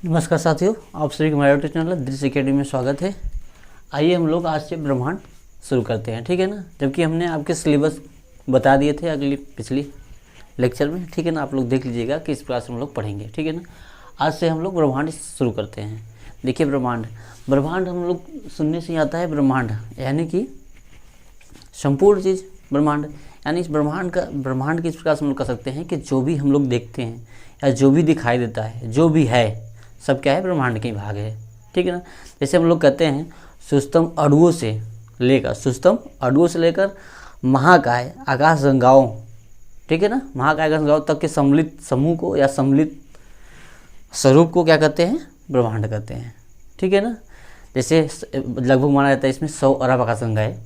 नमस्कार साथियों, आप सभी को हमारे यूट्यूब चैनल दृश्य अकेडमी में स्वागत है। आइए हम लोग आज से ब्रह्मांड शुरू करते हैं, ठीक है ना। जबकि हमने आपके सिलेबस बता दिए थे पिछली लेक्चर में, ठीक है ना। आप लोग देख लीजिएगा कि इस प्रकार से हम लोग पढ़ेंगे, ठीक है ना। आज से हम लोग ब्रह्मांड शुरू करते हैं। देखिए ब्रह्मांड हम लोग सुनने से आता है ब्रह्मांड यानी कि संपूर्ण चीज़ ब्रह्मांड, यानी इस ब्रह्मांड की इस प्रकार से हम लोग कर सकते हैं कि जो भी हम लोग देखते हैं या जो भी दिखाई देता है, जो भी है, सब क्या है, ब्रह्मांड के भाग है, ठीक है ना। जैसे हम लोग कहते हैं सूक्ष्म अणुओं से लेकर महाकाय आकाश गंगाओं, ठीक है ना, महाकाय आकाश गंगाओं तक के सम्मिलित समूह को या सम्मिलित स्वरूप को क्या कहते हैं, ब्रह्मांड कहते हैं, ठीक है ना। जैसे लगभग माना जाता है इसमें 100 अरब आकाश गंगाएं,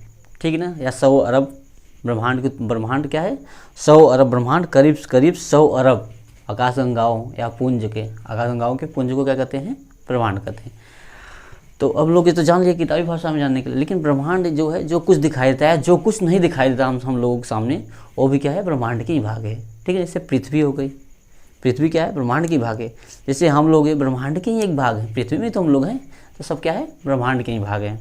ठीक है ना, या 100 अरब ब्रह्मांड क्या है, 100 अरब ब्रह्मांड, करीब 100 अरब आकाश गंगाओं या आकाश गंगाओं के पुंज को क्या कहते हैं, ब्रह्मांड कहते हैं। तो अब लोग ये तो जान लिए किताबी भाषा में जानने के लिए, लेकिन ब्रह्मांड जो है, जो कुछ दिखाई देता है, जो कुछ नहीं दिखाई देता हम लोगों के सामने, वो भी क्या है, ब्रह्मांड के ही भाग है, ठीक है। जैसे पृथ्वी हो गई, पृथ्वी क्या है, ब्रह्मांड की भाग है। जैसे हम लोग ये ब्रह्मांड के ही एक भाग है, पृथ्वी में तो हम लोग हैं, तो सब क्या है, ब्रह्मांड के ही भाग है।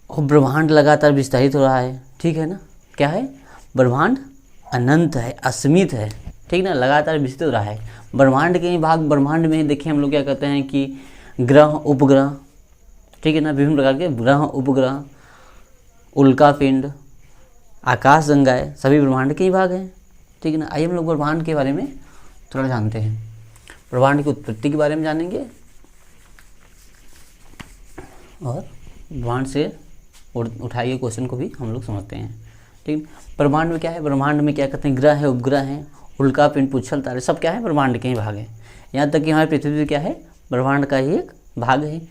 और ब्रह्मांड लगातार विस्तारित हो रहा है, ठीक है ना। क्या है, ब्रह्मांड अनंत है, असीमित है, ठीक ना, लगातार विस्तृत हो रहा है। ब्रह्मांड के ही भाग, ब्रह्मांड में ही देखिए हम लोग क्या कहते हैं कि ग्रह उपग्रह, ठीक है ना, विभिन्न प्रकार के ग्रह उपग्रह, उल्कापिंड, आकाश गंगाएं, सभी ब्रह्मांड के ही भाग हैं, ठीक है ना। आइए हम लोग ब्रह्मांड के बारे में थोड़ा जानते हैं। ब्रह्मांड की उत्पत्ति के बारे में जानेंगे और ब्रह्मांड से उठाए गए क्वेश्चन को भी हम लोग समझते हैं, ठीक। ब्रह्मांड में क्या है, ब्रह्मांड में क्या कहते हैं, ग्रह है, उपग्रह हैं, उल्कापिंड, पुच्छल तारे, सब क्या है, ब्रह्मांड के ही भाग हैं। यहाँ तक कि हमारी पृथ्वी क्या है, ब्रह्मांड का ही एक भाग है।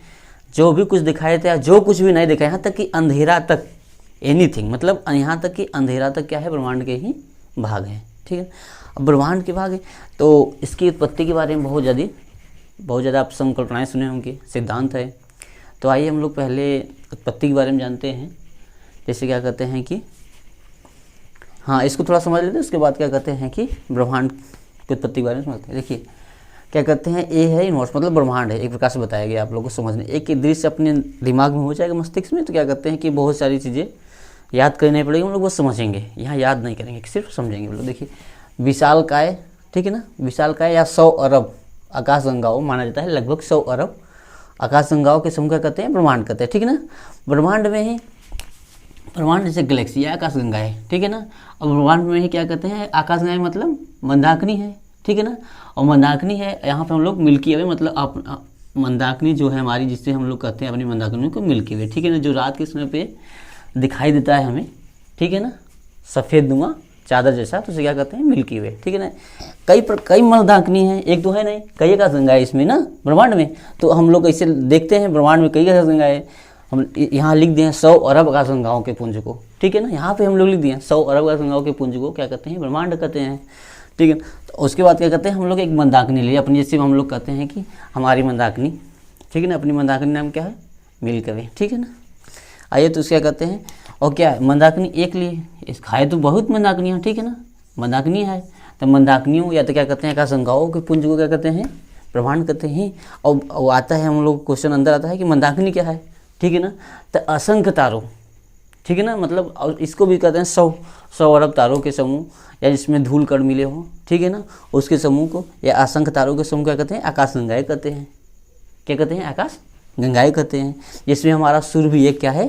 जो भी कुछ दिखाई देता है, जो कुछ भी नहीं दिखाई, यहाँ तक कि अंधेरा तक, एनीथिंग, मतलब यहाँ तक कि अंधेरा तक क्या है, ब्रह्मांड के ही भाग है, ठीक है। अब ब्रह्मांड के भाग है तो इसकी उत्पत्ति के बारे में बहुत ज़्यादा आप संकल्पनाएँ सुने होंगे, सिद्धांत है। तो आइए हम लोग पहले उत्पत्ति के बारे में जानते हैं। जैसे क्या कहते हैं कि, हाँ, इसको थोड़ा समझ लेते हैं, उसके बाद क्या कहते हैं कि ब्रह्मांड की उत्पत्ति के बारे में समझते हैं। देखिए क्या कहते हैं, ए है यूनिवर्स, मतलब ब्रह्मांड है, एक प्रकार से बताया गया आप लोगों को समझने, एक दृश्य अपने दिमाग में हो जाएगा, मस्तिष्क में, तो क्या कहते हैं कि बहुत सारी चीज़ें याद करनी पड़ेगी, हम लोग वो समझेंगे, यहाँ याद नहीं करेंगे, सिर्फ समझेंगे हम लोग। देखिए विशालकाय, ठीक है ना, विशालकाय या 100 अरब आकाश गंगाओं माना जाता है, लगभग 100 अरब आकाश गंगाओं के समूह क्या कहते हैं, ब्रह्मांड कहते हैं, ठीक है ना। ब्रह्मांड में ही, ब्रह्मांड जैसे गैलेक्सी या आकाश गंगाएं, ठीक है ना। और ब्रह्मांड में ही क्या कहते हैं, आकाश गंगाएं मतलब मंदाकिनी है, ठीक है ना। और मंदाकिनी है, यहाँ पे हम लोग मिल्की वे, मतलब मंदाकिनी जो है हमारी, जिससे हम लोग कहते हैं अपनी मंदाकिनी को मिल्की वे, ठीक है ना, जो रात के समय पे दिखाई देता है हमें, ठीक है ना, सफ़ेद नुमा चादर जैसा, तो उसे क्या कहते हैं, मिल्की वे, ठीक है ना। कई मंदाकिनी हैं, एक दो है नहीं, कई आकाश गंगाएं इसमें ना ब्रह्मांड में। तो हम लोग ऐसे देखते हैं ब्रह्मांड में कई आकाश गंगाएं, हम यहाँ लिख दिए हैं 100 अरब आकाश गंगाओं के पुंज को, ठीक है ना। यहाँ पे हम लोग लिख दिए हैं 100 अरब आकाश गंगाओं के पुंज को क्या कहते हैं, ब्रह्मांड कहते हैं, ठीक है। तो उसके बाद क्या कहते हैं, हम लोग एक मंदाकिनी लिए अपनी, जैसे हम लोग कहते हैं कि हमारी मंदाकिनी, ठीक है ना, अपनी मंदाकिनी नाम क्या है, मिल्की वे, ठीक है ना। आइए तो क्या कहते हैं, और क्या है, मंदाकिनी एक लिए, इस खाए तो बहुत मंदाकिनियाँ, ठीक है ना, मंदाकिनी है, तो मंदाकिनियों या तो क्या कहते हैं, आकाश गंगाओं के पुंज को क्या कहते हैं, ब्रह्मांड कहते हैं। और आता है हम लोग क्वेश्चन अंदर आता है कि मंदाकिनी क्या है, ठीक है ना, तो असंख्य तारों, ठीक है ना, मतलब और इसको भी कहते हैं 100 अरब तारों के समूह, या जिसमें धूल कण मिले हों, ठीक है ना, उसके समूह को, या असंख्य तारों के समूह क्या कहते हैं, आकाश गंगाएं कहते हैं, क्या कहते हैं, आकाश गंगाएं कहते हैं। जिसमें हमारा सूर्य भी एक क्या है,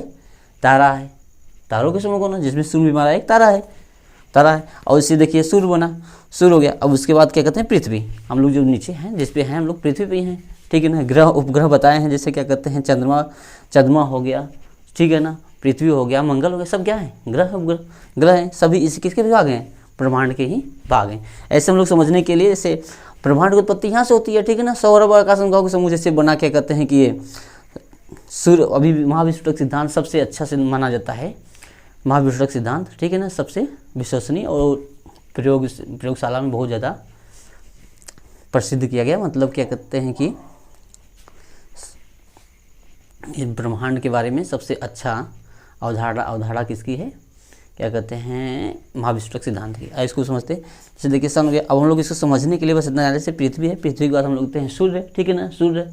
तारा है, तारों के समूह को ना, जिसमें सूर्य भी हमारा एक तारा है। और इसे देखिए सूर्य बना, सूर्य हो गया। अब उसके बाद क्या कहते हैं, पृथ्वी, हम लोग जो नीचे हैं, जिस पे हैं हम लोग, पृथ्वी पे ही हैं, ठीक है ना। ग्रह उपग्रह बताए हैं, जैसे क्या कहते हैं, चंद्रमा हो गया, ठीक है ना, पृथ्वी हो गया, मंगल हो गया, सब क्या है, ग्रह उपग्रह, ग्रह हैं, सभी इसी किसके भाग हैं, ब्रह्मांड के ही भाग हैं। ऐसे हम लोग समझने के लिए, जैसे ब्रह्मांड की उत्पत्ति यहाँ से होती है, ठीक है ना। 100 अरब आकाश गंगाओं के समूह जैसे बना के कहते हैं कि ये सूर्य, अभी महाविस्फोटक सिद्धांत सबसे अच्छा से माना जाता है, महाविस्फोटक सिद्धांत, ठीक है ना, सबसे विश्वसनीय और प्रयोगशाला में बहुत ज़्यादा प्रसिद्ध किया गया। मतलब क्या कहते हैं कि ब्रह्मांड के बारे में सबसे अच्छा अवधारणा किसकी है, क्या कहते हैं, महाविश्वक सिद्धांत की। अब इसको समझते हैं। जैसे देखिए सन हो गया। अब हम लोग इसको समझने के लिए बस इतना जाने से पृथ्वी है, पृथ्वी के बाद हम लोग देखते हैं सूर्य, ठीक है ना, सूर्य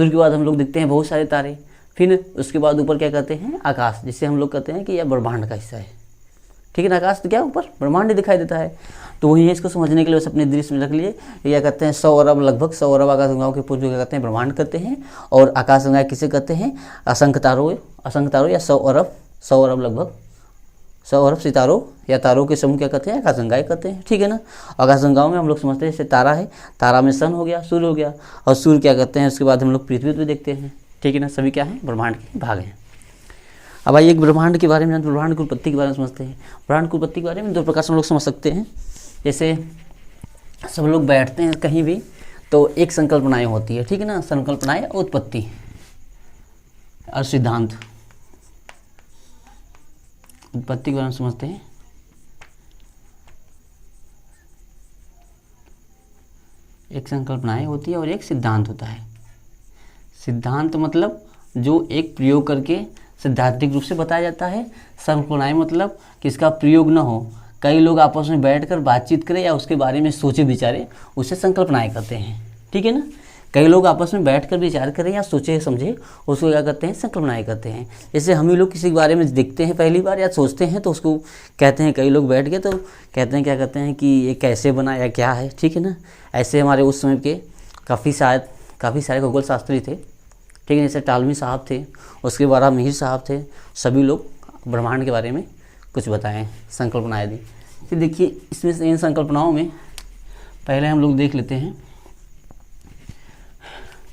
के बाद हम लोग देखते हैं बहुत सारे तारे, फिर उसके बाद ऊपर क्या कहते हैं, आकाश, जिससे हम लोग कहते हैं कि यह ब्रह्मांड का हिस्सा है, ठीक है ना। आकाश तो क्या ऊपर ब्रह्मांड दिखाई देता है। तो वही है, इसको समझने के लिए बस अपने दृश्य में रख लिए। क्या कहते हैं, 100 अरब, लगभग 100 अरब आकाशगंगाओं के पुंज क्या कहते हैं, ब्रह्मांड कहते हैं। और आकाशगंगा किसे कहते हैं, असंख्य तारों या 100 अरब लगभग 100 अरब सितारों या तारों के समूह क्या कहते हैं, आकाशगंगाएं कहते हैं, ठीक है ना। आकाशगंगाओं में हम लोग समझते हैं जैसे तारा है, तारा में सन हो गया, सूर्य हो गया, और सूर्य क्या कहते हैं, उसके बाद हम लोग पृथ्वी भी देखते हैं, ठीक है ना। सभी क्या है, ब्रह्मांड के भाग हैं। अब आइए एक ब्रह्मांड के बारे में, ब्रह्मांड की उत्पत्ति के बारे में समझते हैं। ब्रह्मांड की उत्पत्ति के बारे में 2 प्रकार से हम लोग समझ सकते हैं। जैसे सब लोग बैठते हैं कहीं भी तो एक संकल्पनाएं होती है, ठीक है ना, संकल्पनाएं, उत्पत्ति और सिद्धांत। उत्पत्ति के बारे में समझते हैं। एक संकल्पनाएं होती है और एक सिद्धांत होता है। सिद्धांत मतलब जो एक प्रयोग करके सैद्धांतिक रूप से बताया जाता है। संकल्पनाएं मतलब कि इसका प्रयोग न हो, कई लोग आपस में बैठकर बातचीत करें या उसके बारे में सोचे विचारे, उसे संकल्पनाएं कहते हैं, ठीक है ना। कई लोग आपस में बैठकर विचार करें या सोचे समझे, उसको क्या कहते हैं, संकल्पनाएं कहते हैं। जैसे हम ही लोग किसी के बारे में देखते हैं पहली बार या सोचते हैं तो उसको कहते हैं, कई लोग बैठ गए तो कहते हैं, क्या कहते हैं कि ये कैसे बना या क्या है, ठीक है ना। ऐसे हमारे उस समय के काफ़ी सारे खगोल शास्त्री थे, ठीक है। जैसे टालमी साहब थे, उसके बाद मिहिर साहब थे, सभी लोग ब्रह्मांड के बारे में कुछ बताएं, संकल्पनाएं दी। फिर देखिए इसमें से इन संकल्पनाओं में पहले हम लोग देख लेते हैं,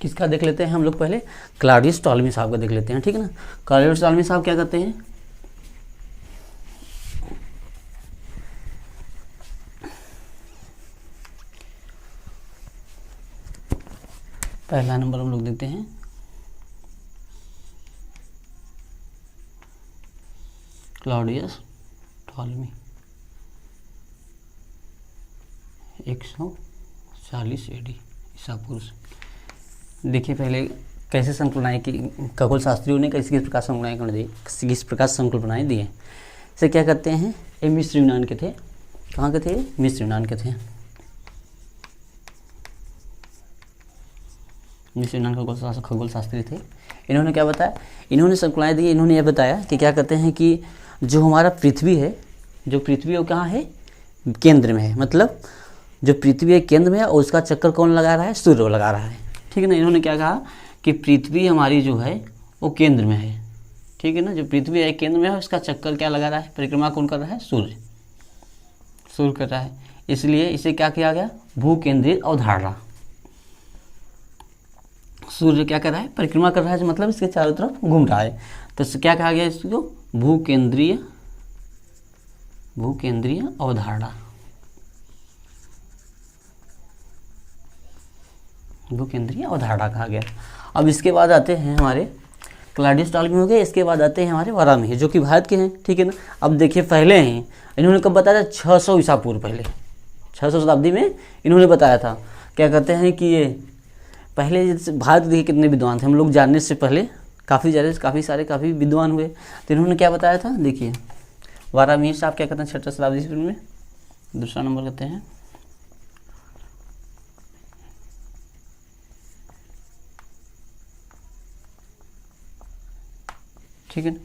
किसका देख लेते हैं हम लोग, पहले क्लॉडियस टॉलमी साहब का देख लेते हैं, ठीक है ना। क्लॉडियस टॉलमी साहब क्या कहते हैं, पहला नंबर हम लोग देखते हैं क्लॉडियस टॉलमी 140 AD ईसा पूर्व। देखिए पहले कैसे संकल्पनाएं की, खगोल शास्त्रियों ने किस प्रकार संकल्पनाएं दी हैं। इसे क्या कहते हैं, ये मिस्र यूनान के थे। कहाँ के थे, मिस्र यूनान के थे। मिस्र यूनान खगोल शास्त्री थे। इन्होंने क्या बताया, इन्होंने संकल्पनाएं दी। इन्होंने यह बताया कि क्या कहते हैं कि जो हमारा पृथ्वी है, जो पृथ्वी है वो कहाँ है, केंद्र में है। मतलब जो पृथ्वी है केंद्र में है और उसका चक्कर कौन लगा रहा है, सूर्य लगा रहा है, ठीक है ना। इन्होंने क्या कहा कि पृथ्वी हमारी जो है वो केंद्र में है, ठीक है ना। जो पृथ्वी है केंद्र में है, उसका चक्कर क्या लगा रहा है, परिक्रमा कौन कर रहा है, सूर्य कर रहा है। इसलिए इसे क्या किया गया, भू केंद्रित अवधारणा। सूर्य क्या कर रहा है, परिक्रमा कर रहा है, मतलब इसके चारों तरफ घूम रहा है, तो क्या कहा गया इसको, भू केंद्रीय अवधारणा। भू केंद्रीय अवधारणा कहा गया। अब इसके बाद आते हैं हमारे क्लॉडियस टॉलमी हो गए। इसके बाद आते हैं हमारे वारामी, जो कि भारत के हैं, ठीक है ना। अब देखिए पहले हैं, इन्होंने कब बताया था, 600 ईसा पूर्व, पहले 600 शताब्दी में इन्होंने बताया था। क्या कहते हैं कि ये पहले भारत देखिए कितने विद्वान थे, हम लोग जानने से पहले काफ़ी विद्वान हुए। तो इन्होंने क्या बताया था, देखिए वारामी साहब क्या कहते हैं, 6वीं शताब्दी ईस्वी में, दूसरा नंबर कहते हैं। ठीक है,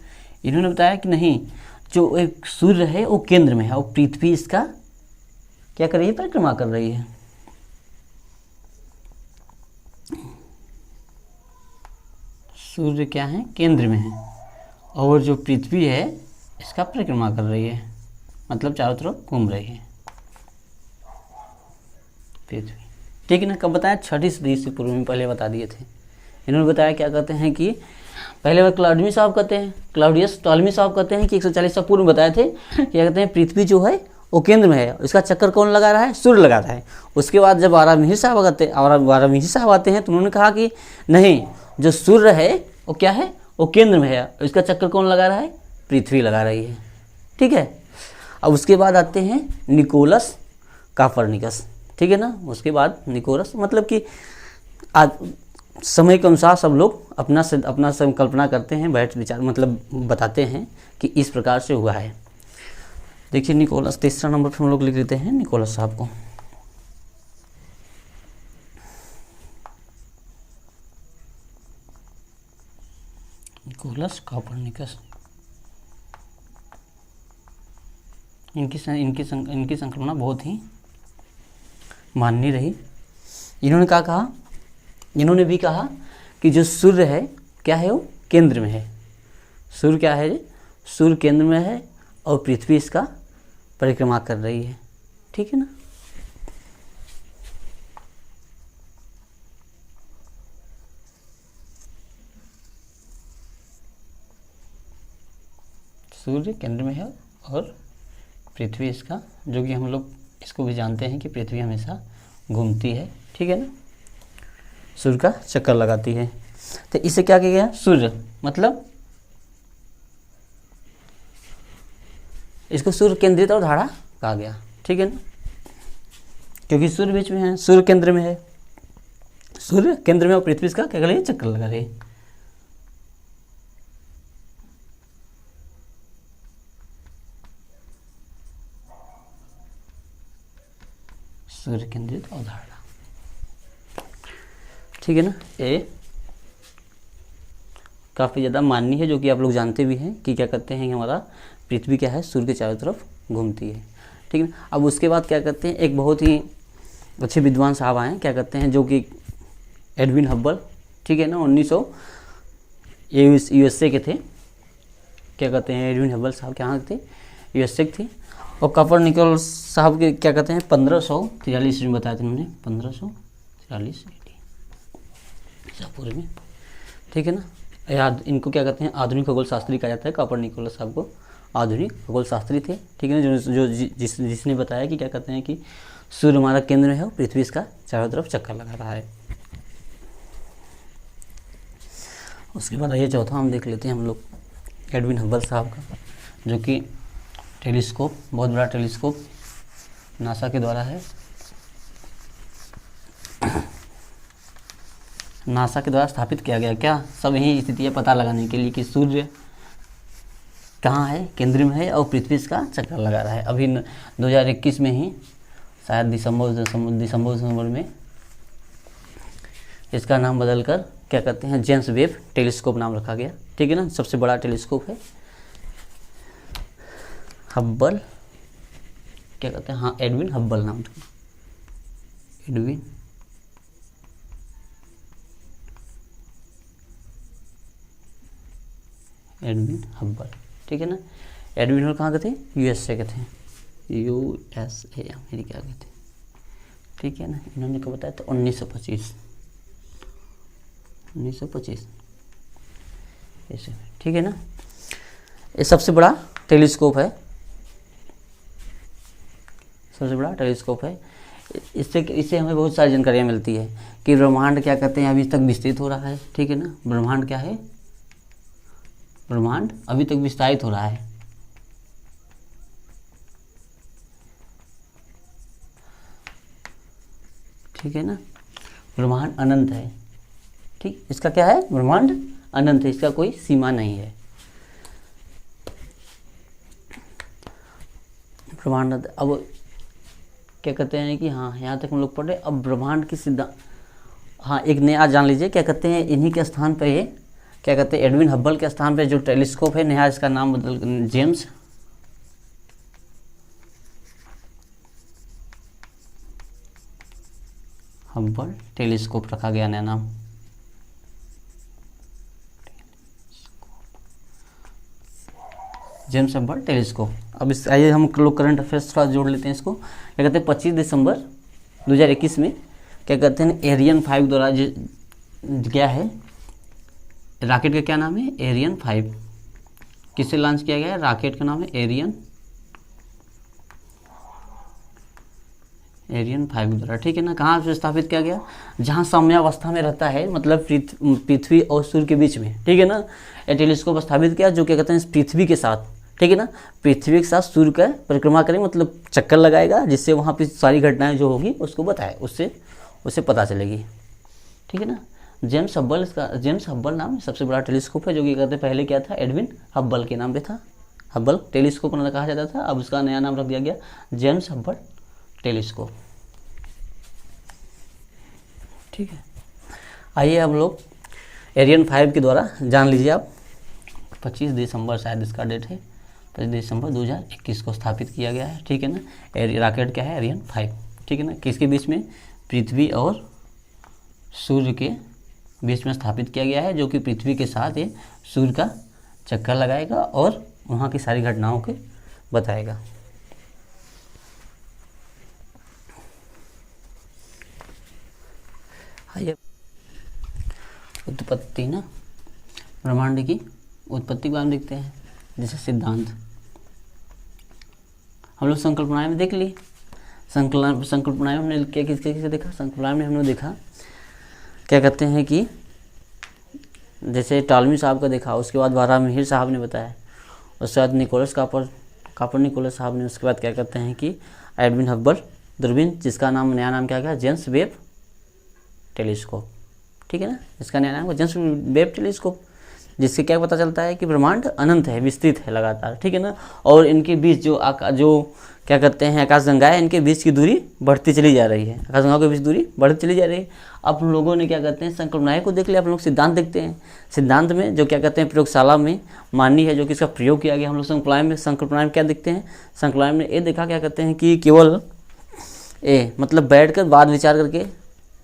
इन्होंने बताया कि नहीं, जो एक सूर्य है वो केंद्र में है और पृथ्वी इसका क्या कर रही है, परिक्रमा कर रही है। सूर्य क्या है, केंद्र में है, और जो पृथ्वी है इसका परिक्रमा कर रही है, मतलब चारों तरफ घूम रही है पृथ्वी, ठीक है ना। कब बताया, 6वीं सदी से पूर्व में पहले बता दिए थे। इन्होंने बताया क्या कहते हैं कि पहले बार क्लॉडमी साहब कहते हैं, क्लॉडियस टॉलमी साहब कहते हैं कि 140 साल पूर्व में बताए थे, क्या कहते हैं पृथ्वी जो है वो केंद्र में है, इसका चक्कर कौन लगा रहा है, सूर्य लगा रहा है। उसके बाद जब वारामी साहब आते हैं तो उन्होंने कहा कि नहीं, जो सूर्य है वो क्या है, वो केंद्र में है, इसका चक्कर कौन लगा रहा है, पृथ्वी लगा रही है, ठीक है। अब उसके बाद आते हैं निकोलस कापरनिकस, ठीक है ना। उसके बाद निकोलस, मतलब कि आज समय के अनुसार सब लोग अपना संकल्पना करते हैं, बैठ विचार मतलब बताते हैं कि इस प्रकार से हुआ है। देखिए निकोलस, तीसरा नंबर पर हम लोग लिख लेते हैं निकोलस साहब को। Nicholas Copernicus. इनकी संकल्पना बहुत ही माननीय रही। इन्होंने क्या कहा, इन्होंने भी कहा कि जो सूर्य है क्या है, वो केंद्र में है। सूर्य क्या है, सूर्य केंद्र में है और पृथ्वी इसका परिक्रमा कर रही है, ठीक है ना। सूर्य केंद्र में है और पृथ्वी इसका, जो कि हम लोग इसको भी जानते हैं कि पृथ्वी हमेशा घूमती है, ठीक है ना, सूर्य का चक्कर लगाती है। तो इसे क्या किया गया, सूर्य मतलब इसको सूर्य केंद्रित और धारा कहा गया, ठीक है ना, क्योंकि सूर्य बीच में है, सूर्य केंद्र में है, सूर्य केंद्र में और पृथ्वी इसका क्या कर रही है, चक्कर लगा रही है। सूर्य केंद्रित अवधारणा, ठीक है ना। ये काफ़ी ज़्यादा माननीय है, जो कि आप लोग जानते भी हैं कि क्या करते हैं कि हमारा पृथ्वी क्या है, सूर्य के चारों तरफ घूमती है, ठीक है। अब उसके बाद क्या करते हैं, एक बहुत ही अच्छे विद्वान साहब आए, क्या करते हैं, जो कि एडविन हब्बल, ठीक है ना, 1900 यूएसए के थे। क्या कहते हैं, एडविन हब्बल साहब कहाँ थे, यूएसए के थे। और कोपरनिकस साहब के क्या कहते हैं 1543 में बताया था उन्होंने, 1543 ईसा पूर्व में, ठीक है ना। याद इनको क्या कहते हैं, आधुनिक खगोल शास्त्री कहा जाता है। कोपरनिकस साहब को आधुनिक खगोल शास्त्री थे, ठीक है ना, जिसने बताया कि क्या कहते हैं कि सूर्य हमारा केंद्र में है और पृथ्वी इसका चारों तरफ चक्कर लगा रहा है। उसके बाद ये चौथा हम देख लेते हैं हम लोग एडविन हब्बल साहब का, जो कि टेलीस्कोप, बहुत बड़ा टेलीस्कोप नासा के द्वारा है, नासा के द्वारा स्थापित किया गया। क्या सब यही स्थितियाँ पता लगाने के लिए कि सूर्य कहाँ है, केंद्र में है और पृथ्वी इसका चक्कर लगा रहा है। अभी 2021 में ही शायद दिसंबर में इसका नाम बदलकर क्या कहते हैं, जेम्स वेब टेलीस्कोप नाम रखा गया, ठीक है ना। सबसे बड़ा टेलीस्कोप है हब्बल, क्या कहते हैं, हाँ एडविन हब्बल नाम था, एडविन हब्बल, ठीक है ना। एडविन हब्बल कहाँ के थे, यूएसए के थे, यूएसए अमेरिका के थे, ठीक है ना। इन्होंने कब बताया था, 1925 ऐसे, ठीक है ना। ये सबसे बड़ा टेलीस्कोप है, सबसे बड़ा टेलीस्कोप है। इससे हमें बहुत सारी जानकारियाँ मिलती है कि ब्रह्मांड क्या कहते हैं अभी तक विस्तृत हो रहा है, ठीक है ना। ब्रह्मांड क्या है, ब्रह्मांड अभी तक विस्तारित हो रहा है, ठीक है ना। ब्रह्मांड अनंत है, ठीक, इसका क्या है, ब्रह्मांड अनंत है, इसका कोई सीमा नहीं है। ब्रह्मांड अब क्या कहते हैं कि हाँ यहाँ तक हम लोग पढ़े। अब ब्रह्मांड की सिद्धांत, हाँ एक नया जान लीजिए, क्या कहते हैं इन्हीं के स्थान पे ये क्या कहते हैं, एडविन हब्बल के स्थान पे जो टेलीस्कोप है नया, इसका नाम बदल जेम्स हब्बल टेलीस्कोप रखा गया, नया नाम। James Hubble telescope. अब इस आइए हम लोग करंट अफेयर्स थोड़ा जोड़ लेते हैं इसको। क्या कहते हैं 25 दिसंबर 2021 में क्या कहते हैं एरियन 5 द्वारा क्या है, रॉकेट का क्या नाम है, एरियन 5, किससे लॉन्च किया गया है, रॉकेट का नाम है एरियन 5 द्वारा, ठीक है ना। कहाँ से स्थापित किया गया, जहाँ साम्यावस्था में रहता है, मतलब पृथ्वी और सूर्य के बीच में, ठीक है ना। ये टेलीस्कोप स्थापित किया जो क्या कहते हैं पृथ्वी के साथ, ठीक है ना, पृथ्वी के साथ सूर्य का परिक्रमा करें, मतलब चक्कर लगाएगा, जिससे वहाँ पे सारी घटनाएं जो होगी उसको बताए, उससे पता चलेगी, ठीक है ना। जेम्स हब्बल, इसका जेम्स हब्बल नाम सबसे बड़ा टेलीस्कोप है, जो कि कहते हैं पहले क्या था, एडविन हब्बल के नाम पे था, हब्बल टेलीस्कोप कहा जाता था, अब उसका नया नाम रख दिया गया जेम्स हब्बल टेलीस्कोप। ठीक है, आइए हम लोग एरियन 5 के द्वारा जान लीजिए आप। 25 दिसंबर शायद इसका डेट है, 25 दिसंबर 2021 को स्थापित किया गया है। ठीक है ना, रॉकेट क्या है, एरियन 5। ठीक है ना, किसके बीच में, पृथ्वी और सूर्य के बीच में स्थापित किया गया है, जो कि पृथ्वी के साथ ये सूर्य का चक्कर लगाएगा और वहाँ की सारी घटनाओं को बताएगा। आइए उत्पत्ति ना, ब्रह्मांड की उत्पत्ति के बारे में देखते हैं। जैसे सिद्धांत हम लोग संकल्पनाएं में देख ली, संकल्पनाएं हमने क्या किसके देखा, संकल्पनाएं में हमने देखा क्या कहते हैं कि जैसे टॉलमी साहब का देखा, उसके बाद बारामीर साहब ने बताया, उसके बाद निकोलस कापर निकोलस साहब ने, उसके बाद क्या कहते हैं कि एडविन हब्बल दूरबीन, जिसका नाम नया नाम क्या जेम्स वेब टेलीस्कोप। ठीक है ना, इसका नया नाम जेम्स वेब टेलीस्कोप, जिससे क्या पता चलता है कि ब्रह्मांड अनंत है, विस्तृत है लगातार। ठीक है ना, और इनके बीच जो क्या कहते हैं आकाशगंगाएं, इनके बीच की दूरी बढ़ती चली जा रही है, आकाशगंगाओं के बीच दूरी बढ़ती चली जा रही है। अब हम लोगों ने क्या कहते हैं संकल्पनाएं को देख लिया, अब लोग सिद्धांत देखते हैं। सिद्धांत में जो क्या कहते हैं प्रयोगशाला में मानी है, जो कि इसका प्रयोग किया गया, हम लोग संकल्पनाएं में क्या देखते हैं, संकल्पनाएं में ये देखा क्या कहते हैं कि केवल मतलब बैठ कर बाद विचार करके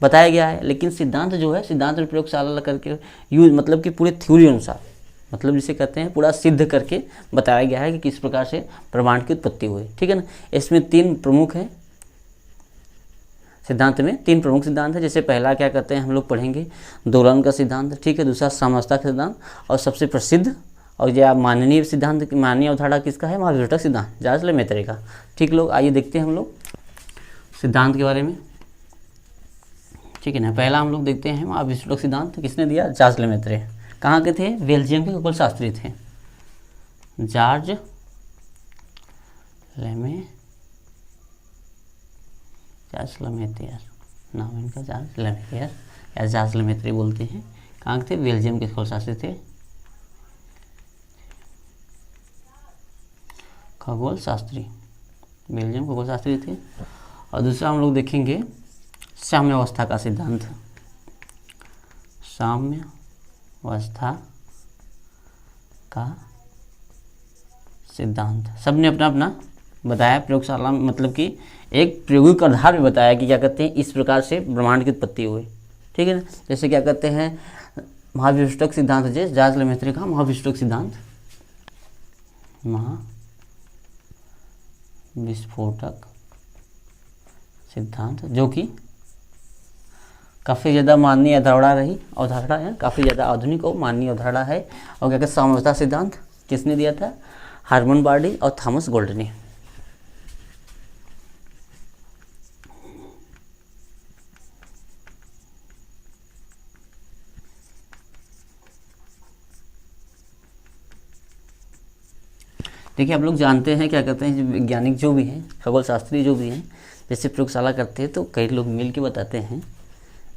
बताया गया है, लेकिन सिद्धांत जो है, सिद्धांत में प्रयोगशाला करके यूज मतलब कि पूरे थ्योरी अनुसार, मतलब जिसे कहते हैं पूरा सिद्ध करके बताया गया है कि किस प्रकार से ब्रह्मांड की उत्पत्ति हुई। ठीक है ना, इसमें 3 प्रमुख हैं, सिद्धांत में 3 प्रमुख सिद्धांत है। जैसे पहला क्या कहते हैं हम लोग पढ़ेंगे दोलन का सिद्धांत। ठीक है, दूसरा साम्यावस्था का सिद्धांत, और सबसे प्रसिद्ध और यह माननीय सिद्धांत, माननीय अवधारणा किसका है, महाविष्टक सिद्धांत, चार्ल्स लेमेत्रे का। ठीक लोग, आइए देखते हैं हम लोग सिद्धांत के बारे में। ठीक है ना, पहला हम लोग देखते हैं महाविष्टक सिद्धांत, किसने दिया, चार्ल्स लेमेत्रे। कहाँ के थे, बेल्जियम के खगोल शास्त्री थे, जॉर्ज लेमेत्रे नाम इनका, जॉर्ज लेमेत्रे या जॉर्ज लेमेत्रे बोलते हैं। कहाँ के थे, बेल्जियम के खगोल शास्त्री थे, खगोल शास्त्री, बेल्जियम खगोल शास्त्री थे। और दूसरा हम लोग देखेंगे साम्यावस्था का सिद्धांत, साम्यावस्था का सिद्धांत। सबने अपना अपना बताया प्रयोगशाला में, मतलब कि एक प्रायोगिक आधार में बताया कि क्या कहते हैं इस प्रकार से ब्रह्मांड की उत्पत्ति हुई। ठीक है ना, जैसे क्या कहते हैं महाविष्टक सिद्धांत, जैसे जॉर्ज लेमेत्रे का महाविष्टक सिद्धांत, महाविस्फोटक सिद्धांत, जो कि काफ़ी ज़्यादा माननीय अवधारणा है, काफ़ी ज़्यादा आधुनिक और माननीय अवधारणा है। और क्या कहते हैं साम्यावस्था सिद्धांत किसने दिया था, हार्मन बार्डी और थॉमस गोल्ड ने। देखिए आप लोग जानते हैं क्या कहते हैं वैज्ञानिक जो भी हैं, खगोल शास्त्री जो भी हैं, जैसे प्रयोगशाला करते हैं तो कई लोग मिल के बताते हैं।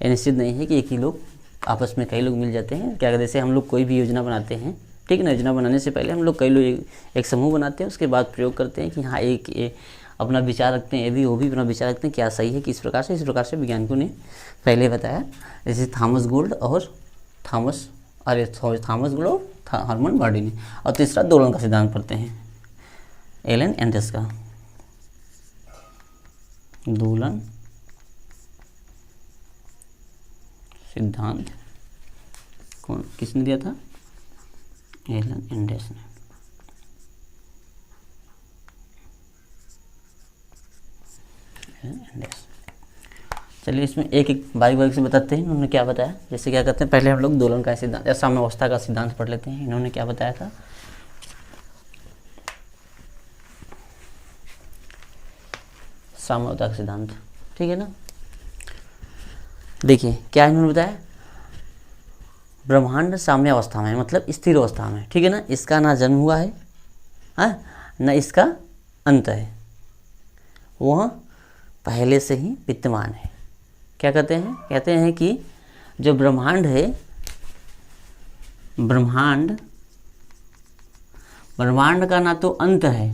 ये निश्चित नहीं है कि एक ही लोग, आपस में कई लोग मिल जाते हैं। क्या जैसे हम लोग कोई भी योजना बनाते हैं, ठीक है ना, योजना बनाने से पहले हम लोग कई लोग एक समूह बनाते हैं, उसके बाद प्रयोग करते हैं कि हाँ एक अपना विचार रखते हैं, ये भी वो भी अपना विचार रखते हैं क्या सही है, किस प्रकार से, इस प्रकार से वैज्ञानिकों ने पहले बताया। जैसे थॉमस गोल्ड और हार्मन बार्डी ने। और तीसरा दोलन का सिद्धांत पढ़ते हैं, एलन एंडर्स का दोलन सिद्धांत कौन किसने दिया था, एलन एंडर्स ने। चलिए इसमें एक एक बारीक से बताते हैं इन्होंने क्या बताया। जैसे क्या कहते हैं, पहले हम लोग दोलन का सिद्धांत या साम्यावस्था का सिद्धांत पढ़ लेते हैं। इन्होंने क्या बताया था, साम्यावस्था का सिद्धांत, ठीक है ना। देखिए क्या इन्होंने बताया, ब्रह्मांड साम्यावस्था में मतलब स्थिर अवस्था में, ठीक है ना, इसका ना जन्म हुआ है न इसका अंत है, वह पहले से ही विद्यमान है। क्या कहते हैं, कहते हैं कि जो ब्रह्मांड है, ब्रह्मांड ब्रह्मांड का ना तो अंत है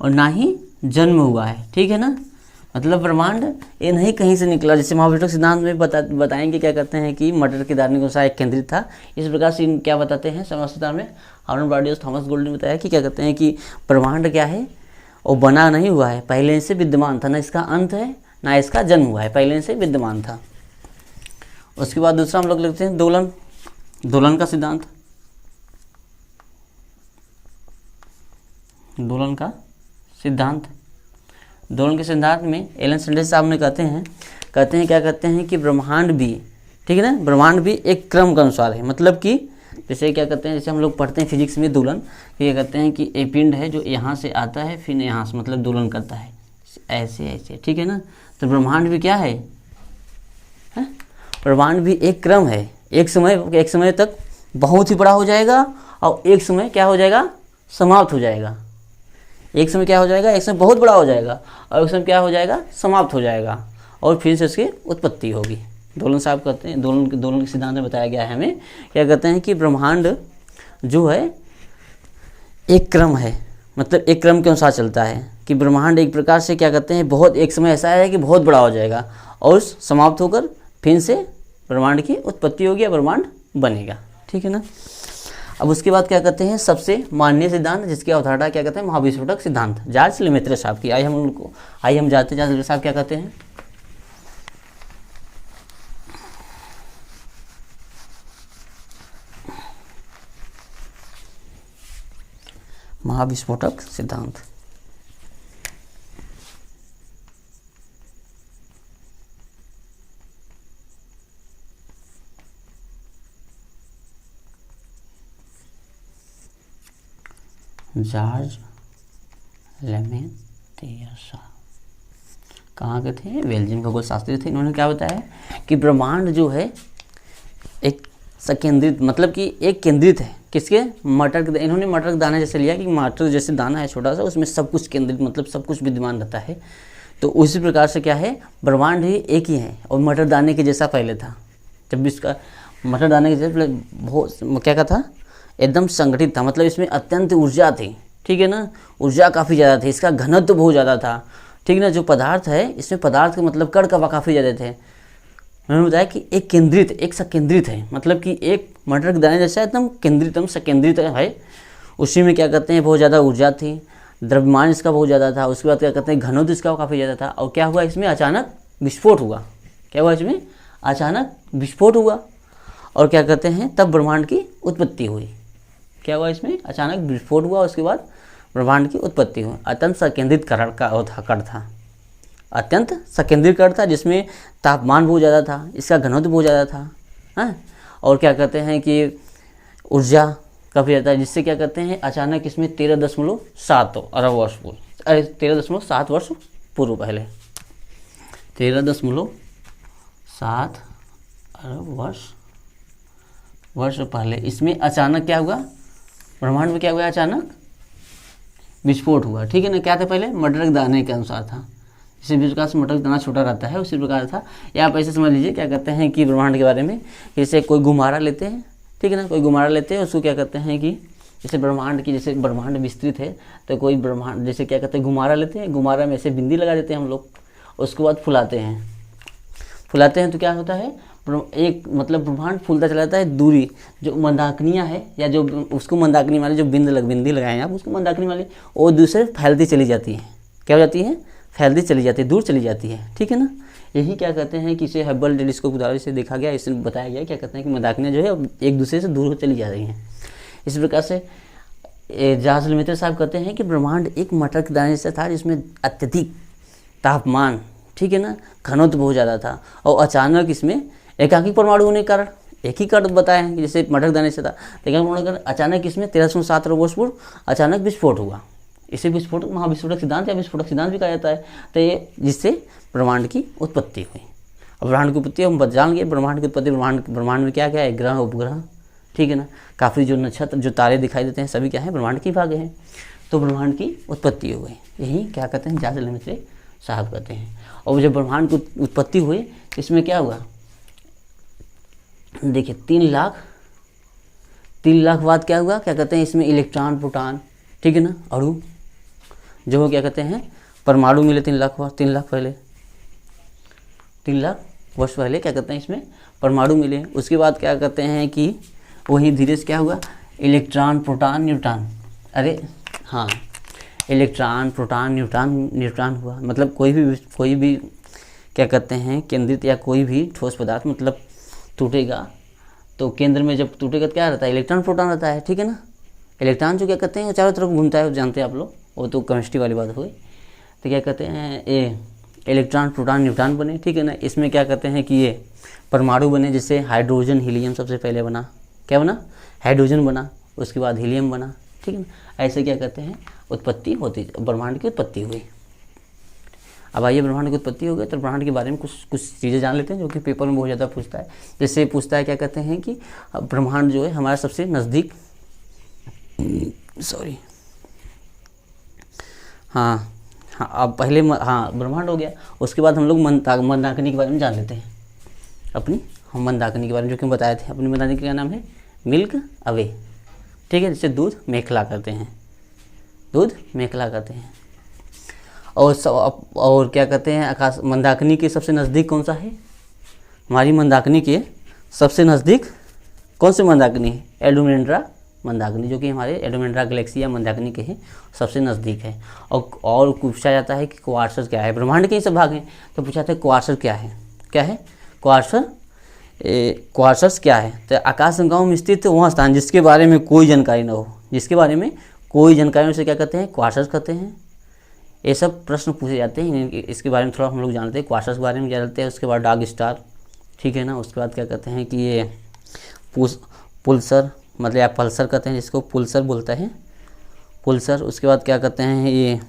और ना ही जन्म हुआ है, ठीक है ना। मतलब ब्रह्मांड ये नहीं कहीं से निकला, जैसे महाविश्वक सिद्धांत में बताएंगे क्या कहते हैं कि मटर के दाने के अनुसार एक केंद्रित था। इस प्रकार से क्या बताते हैं समस्या में हार्मन बार्डियस थॉमस गोल्ड ने बताया कि क्या कहते हैं कि ब्रह्मांड क्या है, वो बना नहीं हुआ है, पहले से विद्यमान था, ना इसका अंत है ना इसका जन्म हुआ है, पहले से विद्यमान था। उसके बाद दूसरा हम लोग लिखते हैं दोलन, दोलन का सिद्धांत। दोलन का सिद्धांत, दोलन के सिद्धांत में एलन सेंडल साहब ने कहते हैं क्या कहते हैं कि ब्रह्मांड भी, ठीक है ना, ब्रह्मांड भी एक क्रम के अनुसार है। मतलब कि जैसे क्या कहते हैं, जैसे हम लोग पढ़ते हैं फिजिक्स में दोलन, ये कहते हैं कि एक पिंड है जो यहाँ से आता है फिर यहाँ से मतलब दोलन करता है ऐसे ऐसे, ठीक है ना। तो ब्रह्मांड भी क्या है, ब्रह्मांड भी एक क्रम है। एक समय तक बहुत ही बड़ा हो जाएगा और एक समय क्या हो जाएगा, समाप्त हो जाएगा। एक समय क्या हो जाएगा, एक समय बहुत बड़ा हो जाएगा और एक समय क्या हो जाएगा, समाप्त हो जाएगा और फिर से उसकी उत्पत्ति होगी। दोलन साहब कहते हैं, दोलन के सिद्धांत में बताया गया है हमें, क्या कहते हैं कि ब्रह्मांड जो है एक क्रम है, मतलब एक क्रम के अनुसार चलता है कि ब्रह्मांड एक प्रकार से क्या कहते हैं बहुत एक समय ऐसा है कि बहुत बड़ा हो जाएगा और समाप्त होकर फिर से ब्रह्मांड की उत्पत्ति होगी या ब्रह्मांड बनेगा, ठीक है ना। अब उसके बाद क्या कहते हैं सबसे माननीय सिद्धांत जिसकी अवधारणा क्या कहते हैं महाविस्फोटक सिद्धांत, जॉर्ज लेमेत्रे साहब की। आइए हम जानते हैं जॉर्ज लेमेत्रे साहब क्या कहते हैं। महाविस्फोटक सिद्धांत, जॉर्ज लेमेत्रे साहब कहाँ के थे, बेल्जियम खगोल शास्त्री थे। इन्होंने क्या बताया कि ब्रह्मांड जो है एक सकेंद्रित, मतलब कि एक केंद्रित है, किसके, मटर के, इन्होंने मटर का दाना जैसे लिया कि मटर जैसे दाना है छोटा सा, उसमें सब कुछ केंद्रित, मतलब सब कुछ विद्यमान रहता है। तो उसी प्रकार से क्या है, ब्रह्मांड ही एक ही है और मटर दाने के जैसा पहले था। जब भी इसका मटर दाने के जैसे बहुत क्या था, एकदम संगठित था, मतलब इसमें अत्यंत ऊर्जा थी, ठीक है ना, ऊर्जा काफ़ी ज़्यादा थी, इसका घनत्व तो बहुत ज़्यादा था, ठीक है ना। जो पदार्थ है इसमें पदार्थ के मतलब कण का काफ़ी ज़्यादा थे। उन्होंने बताया कि एक केंद्रित, एक सकेंद्रित है, मतलब कि एक मटर के दाने जैसा एकदम केंद्रित, एकदम सकेंद्रित है। उसी में क्या कहते हैं बहुत ज़्यादा ऊर्जा थी, द्रव्यमान इसका बहुत ज़्यादा था। उसके बाद क्या कहते हैं घनत्व इसका काफ़ी ज़्यादा था। और क्या हुआ इसमें, अचानक विस्फोट हुआ। क्या हुआ इसमें, अचानक विस्फोट हुआ और क्या कहते हैं तब ब्रह्मांड की उत्पत्ति हुई। क्या हुआ इसमें, अचानक विस्फोट हुआ, उसके बाद ब्रह्मांड की उत्पत्ति हुई। अत्यंत सकेंद्रित कण था, अत्यंत सकेंद्रित कण था, जिसमें तापमान बहुत ज़्यादा था, इसका घनत्व बहुत ज़्यादा था, हाँ। और क्या कहते हैं कि ऊर्जा काफ़ी ज़्यादा है, जिससे क्या कहते हैं अचानक इसमें 13.7 अरब वर्ष पूर्व, 13.7 वर्ष पूर्व पहले, 13.7 अरब वर्ष पहले इसमें अचानक क्या हुआ, ब्रह्मांड में क्या हुआ, अचानक विस्फोट हुआ, ठीक है ना। क्या था पहले, मटर के दाने के अनुसार था, इसी प्रकार से मटर का दाना छोटा रहता है उसी प्रकार था। या आप ऐसे समझ लीजिए, क्या कहते हैं कि ब्रह्मांड के बारे में, जैसे कोई गुब्बारा लेते हैं, ठीक है ना, कोई गुब्बारा लेते हैं, उसको क्या कहते हैं कि जैसे ब्रह्मांड की, जैसे ब्रह्मांड विस्तृत है तो कोई ब्रह्मांड, जैसे क्या कहते हैं गुब्बारा लेते हैं, गुब्बारा में ऐसे बिंदी लगा देते हैं हम लोग, उसके बाद फुलाते हैं तो क्या होता है, एक मतलब ब्रह्मांड फूलता चला जाता है। दूरी जो मंदाकिनियाँ है, या जो उसको मंदाकिनी वाली जो बिंदी लगाए आप, उसको मंदाकिनी वाली, वो दूसरे फैलती चली जाती है। क्या हो जाती है, फैलती चली जाती है, दूर चली जाती है, ठीक है ना। यही क्या कहते हैं कि इसे हब्बल टेलीस्कोप द्वारा से देखा गया, इसमें बताया गया, क्या कहते हैं कि मंदाकिनियाँ जो है एक दूसरे से दूर चली जा रही हैं। इस प्रकार से जॉर्ज लेमेत्रे साहब कहते हैं कि ब्रह्मांड एक मटर के दाने से था, जिसमें अत्यधिक तापमान, ठीक है ना, घनत्व बहुत ज़्यादा था और अचानक इसमें एकाकी परमाणु होने के कारण, एक ही कण बताए हैं कि जैसे मटर के दाने से था, लेकिन अचानक इसमें 13.7 अरब वर्ष पूर्व अचानक विस्फोट हुआ। इसे विस्फोटक महाविस्फोटक सिद्धांत या विस्फोटक सिद्धांत भी कहा जाता है। तो ये जिससे ब्रह्मांड की उत्पत्ति हुई। अब ब्रह्मांड की उत्पत्ति हम जान गए, ब्रह्मांड की उत्पत्ति, ब्रह्मांड में क्या क्या है, ग्रह उपग्रह, ठीक है ना, काफ़ी जो नक्षत्र जो तारे दिखाई देते हैं सभी क्या है, ब्रह्मांड के भाग हैं। तो ब्रह्मांड की उत्पत्ति हो गई, यही क्या कहते हैं जॉर्ज लेमेत्रे साहब कहते हैं। और जब ब्रह्मांड की उत्पत्ति हुई इसमें क्या हुआ, देखिए 3 3 लाख बाद क्या हुआ, क्या कहते हैं इसमें इलेक्ट्रॉन प्रोटॉन, ठीक है ना, अणु जो हो क्या कहते हैं परमाणु मिले 3 लाख पहले 3 लाख वर्ष पहले क्या कहते हैं इसमें परमाणु मिले। उसके बाद क्या कहते हैं कि वही धीरे से क्या हुआ इलेक्ट्रॉन प्रोटॉन न्यूट्रॉन, अरे हाँ इलेक्ट्रॉन प्रोटॉन न्यूट्रॉन हुआ। मतलब कोई भी क्या कहते हैं केंद्रित या कोई भी ठोस पदार्थ मतलब टूटेगा तो केंद्र में जब टूटेगा तो क्या रहता है इलेक्ट्रॉन प्रोटॉन रहता है, ठीक है ना। इलेक्ट्रॉन जो क्या कहते हैं वो चारों तरफ घूमता है, जानते हैं आप लोग, वो तो केमिस्ट्री वाली बात हुई। तो क्या कहते हैं ये इलेक्ट्रॉन प्रोटॉन न्यूट्रॉन बने, ठीक है ना। इसमें क्या कहते हैं कि ये परमाणु बने, जिससे हाइड्रोजन हीलियम सबसे पहले बना, क्या बना हाइड्रोजन बना, उसके बाद हीलियम बना, ठीक है ना। ऐसे क्या कहते हैं उत्पत्ति होती, ब्रह्मांड की उत्पत्ति हुई। अब आइए ब्रह्मांड की उत्पत्ति हो गई तो ब्रह्मांड के बारे में कुछ चीज़ें जान लेते हैं जो कि पेपर में बहुत ज़्यादा पूछता है। जैसे पूछता है क्या कहते हैं कि ब्रह्मांड जो है हमारा सबसे नज़दीक हाँ अब पहले ब्रह्मांड हो गया। उसके बाद हम लोग मंदाकिनी के बारे में जान लेते हैं हम मंदाकिनी के बारे में, जो कि बताए थे। अपनी मंदाकिनी का क्या नाम है मिल्क अवे, ठीक है, जिससे दूध मेखला करते हैं। और क्या कहते हैं आकाश मंदाकिनी के सबसे नज़दीक कौन सा है, हमारी मंदाकिनी के सबसे नज़दीक कौन से मंदाकिनी है एंड्रोमेडा मंदाकिनी, जो कि हमारे एंड्रोमेडा गैलेक्सी या मंदाकिनी के हैं सबसे नज़दीक है। और पूछा जाता है कि क्वार्सर क्या है, ब्रह्मांड के ही सब भाग हैं तो पूछा जाता है क्वार्सर क्या है क्वार्सर्स क्या है। तो आकाश गंगाओं में स्थित वह स्थान जिसके बारे में कोई जानकारी न हो, उसे क्या कहते हैं क्वार्सर्स कहते हैं। ये सब प्रश्न पूछे जाते हैं, इसके बारे में थोड़ा हम लोग जानते हैं, क्वार्सर्स के बारे में जानते हैं। उसके बाद डार्क स्टार, ठीक है ना। उसके बाद क्या कहते हैं कि ये पुल्सर मतलब या पल्सर कहते हैं, जिसको पुल्सर बोलता है पुल्सर। उसके बाद क्या कहते हैं ये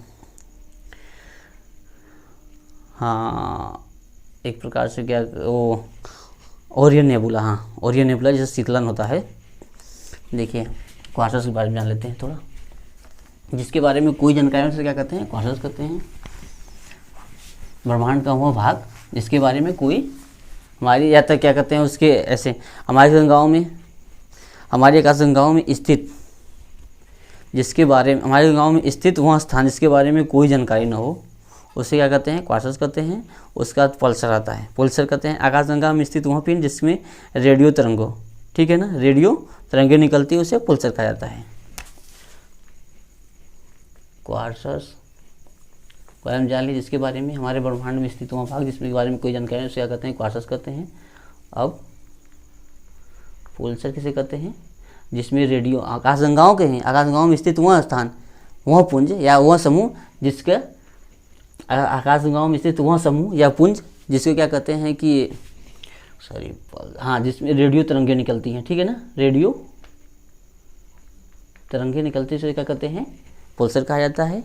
एक प्रकार से क्या वो ओरियन नेबुला जैसे शीतलन होता है। देखिए क्वार्सर्स के बारे में जान लेते हैं थोड़ा, जिसके बारे में कोई जानकारी से क्या कहते हैं क्वार्सर्स कहते हैं। ब्रह्मांड का वो भाग जिसके बारे में कोई हमारी या तक क्या कहते हैं उसके ऐसे हमारी आकाशगंगाओं में स्थित वह स्थान जिसके बारे में कोई जानकारी न हो उसे क्या कहते हैं क्वार्सर्स कहते हैं। उसके बाद पल्सर आता है, पुल्सर कहते हैं आकाशगंगा में स्थित वह पिंड जिसमें रेडियो तरंगों, ठीक है ना, रेडियो तरंगें निकलती है, उसे पुल्सर कहा जाता है। क्वार्सर्स बारे में जान ली, जिसके बारे में हमारे ब्रह्मांड में स्थित वह भाग जिसके बारे में कोई जानकारी है उसे क्या कहते हैं क्वार्सर्स कहते हैं। अब पुल्सर किसे कहते हैं जिसमें रेडियो आकाशगंगाओं के हैं, आकाशगंगाओं में स्थित वह स्थान वह पुंज या वह समूह जिसके आकाशगंगाओं में स्थित वह समूह या पुंज जिसको क्या कहते हैं कि जिसमें रेडियो तरंगें निकलती हैं, ठीक है ना, रेडियो तरंगें निकलती है क्या कहते हैं पुल्सर कहा जाता है।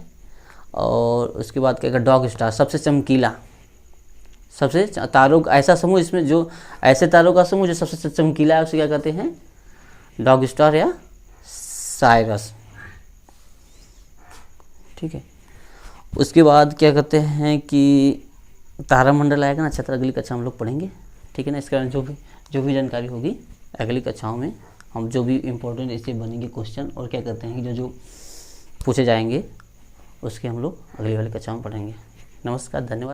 और उसके बाद क्या डॉग स्टार सबसे चमकीला तारों ऐसा समूह जिसमें जो ऐसे तारों का समूह जो सबसे चमकीला है उसे क्या कहते हैं डॉग स्टार या साइरस, ठीक है। उसके बाद क्या कहते हैं कि तारामंडल आएगा ना नक्षत्र, अगली कक्षा हम लोग पढ़ेंगे, ठीक है ना। इसके बारे में जो भी जानकारी होगी अगली कक्षाओं में हम जो भी इम्पोर्टेंट इससे बनेंगे क्वेश्चन और क्या कहते हैं कि जो पूछे जाएंगे उसके हम लोग अगली वाली कक्षा में पढ़ेंगे। नमस्कार, धन्यवाद।